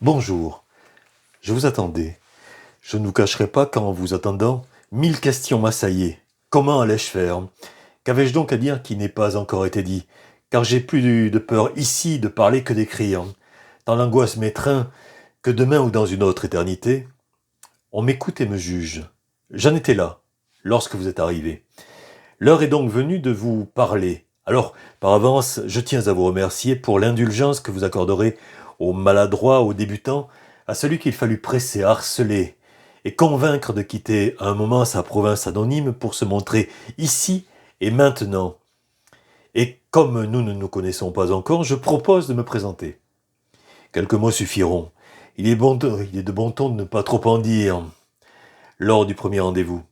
Bonjour, je vous attendais. Je ne vous cacherai pas qu'en vous attendant, 1000 questions m'assaillaient. Comment allais-je faire? Qu'avais-je donc à dire qui n'ait pas encore été dit? Car j'ai plus de peur ici de parler que d'écrire. Dans l'angoisse m'étreint que demain ou dans une autre éternité, on m'écoute et me juge. J'en étais là, lorsque vous êtes arrivé. L'heure est donc venue de vous parler. Alors, par avance, je tiens à vous remercier pour l'indulgence que vous accorderez aux maladroits, aux débutants, à celui qu'il fallut presser, harceler et convaincre de quitter un moment sa province anonyme pour se montrer ici et maintenant. Et comme nous ne nous connaissons pas encore, je propose de me présenter. Quelques mots suffiront. Il est de bon ton de ne pas trop en dire lors du premier rendez-vous.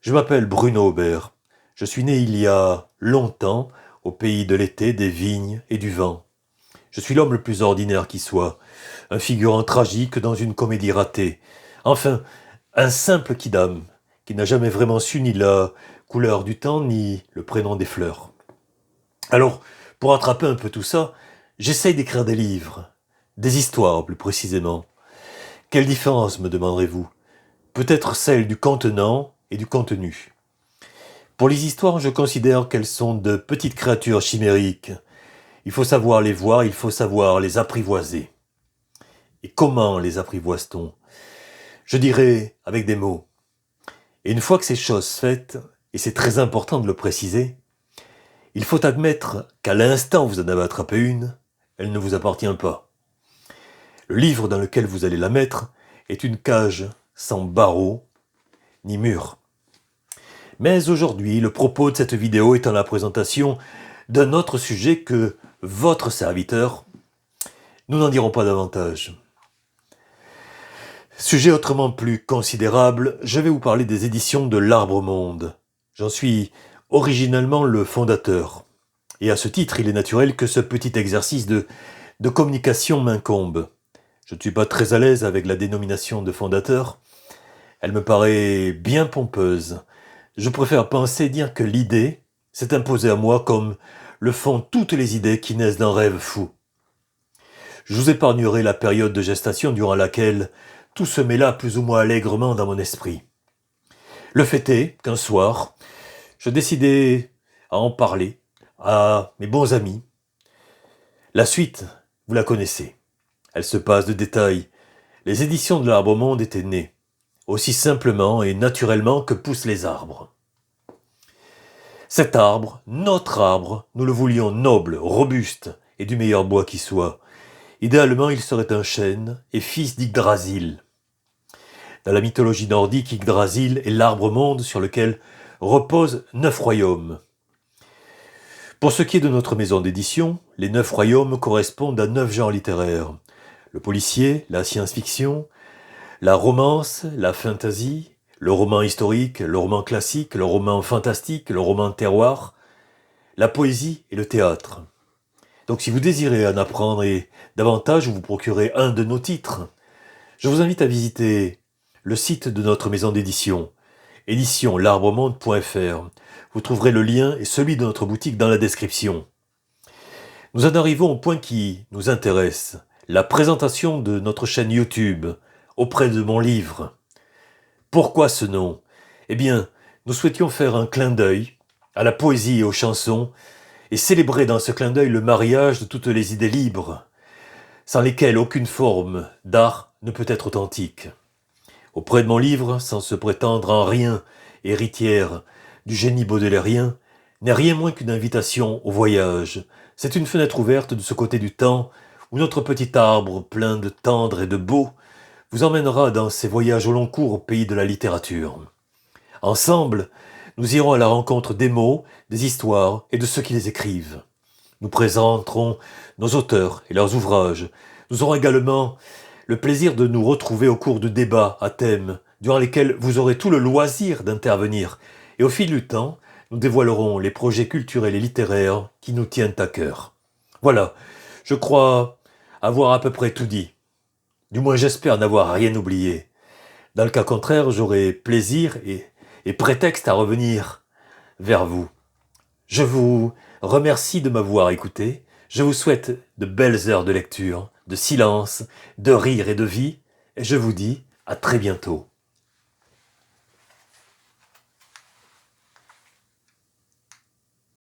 Je m'appelle Bruno Aubert. Je suis né il y a longtemps, au pays de l'été, des vignes et du vent. Je suis l'homme le plus ordinaire qui soit, un figurant tragique dans une comédie ratée. Enfin, un simple quidam, qui n'a jamais vraiment su ni la couleur du temps, ni le prénom des fleurs. Alors, pour attraper un peu tout ça, j'essaye d'écrire des livres, des histoires plus précisément. Quelle différence, me demanderez-vous? Peut-être celle du contenant et du contenu. Pour les histoires, je considère qu'elles sont de petites créatures chimériques. Il faut savoir les voir, il faut savoir les apprivoiser. Et comment les apprivoise-t-on? Je dirais avec des mots. Et une fois que ces choses faites, et c'est très important de le préciser, il faut admettre qu'à l'instant où vous en avez attrapé une, elle ne vous appartient pas. Le livre dans lequel vous allez la mettre est une cage sans barreaux ni murs. Mais aujourd'hui, le propos de cette vidéo est en la présentation d'un autre sujet que votre serviteur. Nous n'en dirons pas davantage. Sujet autrement plus considérable, je vais vous parler des éditions de l'Arbre Monde. J'en suis originellement le fondateur. Et à ce titre, il est naturel que ce petit exercice de communication m'incombe. Je ne suis pas très à l'aise avec la dénomination de fondateur. Elle me paraît bien pompeuse. Je préfère penser dire que l'idée s'est imposée à moi comme le font toutes les idées qui naissent d'un rêve fou. Je vous épargnerai la période de gestation durant laquelle tout se mêla plus ou moins allègrement dans mon esprit. Le fait est qu'un soir, je décidai à en parler à mes bons amis. La suite, vous la connaissez. Elle se passe de détails. Les éditions de l'Arbre Monde étaient nées, aussi simplement et naturellement que poussent les arbres. Cet arbre, notre arbre, nous le voulions noble, robuste et du meilleur bois qui soit. Idéalement, il serait un chêne et fils d'Yggdrasil. Dans la mythologie nordique, Yggdrasil est l'arbre-monde sur lequel reposent 9 royaumes. Pour ce qui est de notre maison d'édition, les 9 royaumes correspondent à 9 genres littéraires. Le policier, la science-fiction, la romance, la fantasy, le roman historique, le roman classique, le roman fantastique, le roman terroir, la poésie et le théâtre. Donc si vous désirez en apprendre et davantage ou vous procurer un de nos titres, je vous invite à visiter le site de notre maison d'édition, éditionlarbremonde.fr. Vous trouverez le lien et celui de notre boutique dans la description. Nous en arrivons au point qui nous intéresse, la présentation de notre chaîne YouTube auprès de mon livre. Pourquoi ce nom? Eh bien, nous souhaitions faire un clin d'œil à la poésie et aux chansons et célébrer dans ce clin d'œil le mariage de toutes les idées libres, sans lesquelles aucune forme d'art ne peut être authentique. Auprès de mon livre, sans se prétendre en rien héritière du génie baudelairien, n'est rien moins qu'une invitation au voyage. C'est une fenêtre ouverte de ce côté du temps où notre petit arbre, plein de tendre et de beau, vous emmènera dans ces voyages au long cours au pays de la littérature. Ensemble, nous irons à la rencontre des mots, des histoires et de ceux qui les écrivent. Nous présenterons nos auteurs et leurs ouvrages. Nous aurons également le plaisir de nous retrouver au cours de débats à thème, durant lesquels vous aurez tout le loisir d'intervenir. Et au fil du temps, nous dévoilerons les projets culturels et littéraires qui nous tiennent à cœur. Voilà, je crois avoir à peu près tout dit. Du moins j'espère n'avoir rien oublié. Dans le cas contraire, j'aurai plaisir et prétexte à revenir vers vous. Je vous remercie de m'avoir écouté. Je vous souhaite de belles heures de lecture. de silence, de rire et de vie, et je vous dis à très bientôt.